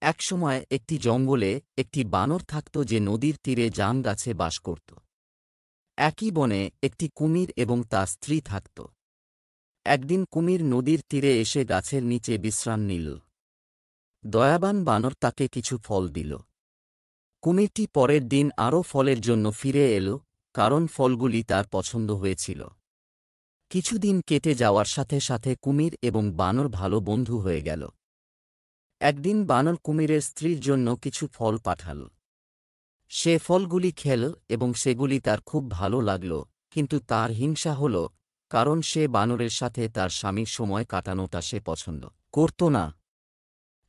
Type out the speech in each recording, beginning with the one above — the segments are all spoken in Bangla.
একসময় একটি জঙ্গলে একটি বানর থাকত যে নদীর তীরে জাম গাছে বাস করত। একই বনে একটি কুমির এবং তার স্ত্রী থাকত। একদিন কুমির নদীর তীরে এসে গাছের নিচে বিশ্রাম নিল। দয়াবান বানর তাকে কিছু ফল দিল। কুমিরটি পরের দিন আরও ফলের জন্য ফিরে এল, কারণ ফলগুলি তার পছন্দ হয়েছিল। কিছুদিন কেটে যাওয়ার সাথে সাথে কুমির এবং বানর ভালো বন্ধু হয়ে গেল। একদিন বানর কুমিরের স্ত্রীর জন্য কিছু ফল পাঠাল। সে ফলগুলি খেল এবং সেগুলি তার খুব ভালো লাগল, কিন্তু তার হিংসা হল, কারণ সে বানরের সাথে তার স্বামীর সময় কাটানোটা সে পছন্দ করত না।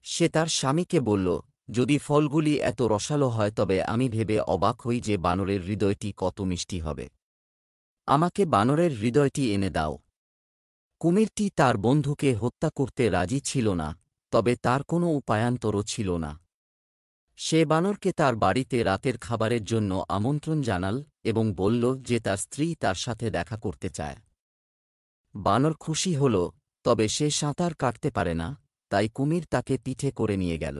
সে তার স্বামীকে বলল, যদি ফলগুলি এত রসালো হয় তবে আমি ভেবে অবাক হই যে বানরের হৃদয়টি কত মিষ্টি হবে। আমাকে বানরের হৃদয়টি এনে দাও। কুমিরটি তার বন্ধুকে হত্যা করতে রাজি ছিল না, তবে তার কোনো উপায়ান্তরও ছিল না। সে বানরকে তার বাড়িতে রাতের খাবারের জন্য আমন্ত্রণ জানাল এবং বলল যে তার স্ত্রী তার সাথে দেখা করতে চায়। বানর খুশি হল, তবে সে সাঁতার কাটতে পারে না, তাই কুমির তাকে পিঠে করে নিয়ে গেল।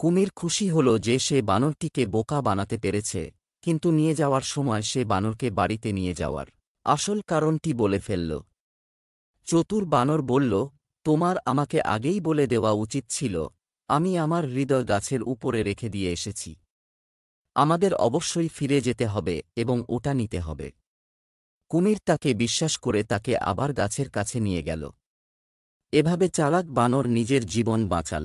কুমির খুশি হল যে সে বানরটিকে বোকা বানাতে পেরেছে, কিন্তু নিয়ে যাওয়ার সময় সে বানরকে বাড়িতে নিয়ে যাওয়ার আসল কারণটি বলে ফেলল। চতুর বানর বলল, তোমার আমাকে আগেই বলে দেওয়া উচিত ছিল, আমি আমার হৃদয় গাছের উপরে রেখে দিয়ে এসেছি। আমাদের অবশ্যই ফিরে যেতে হবে এবং ওটা নিতে হবে। কুমির তাকে বিশ্বাস করে তাকে আবার গাছের কাছে নিয়ে গেল। এভাবে চালাক বানর নিজের জীবন বাঁচাল।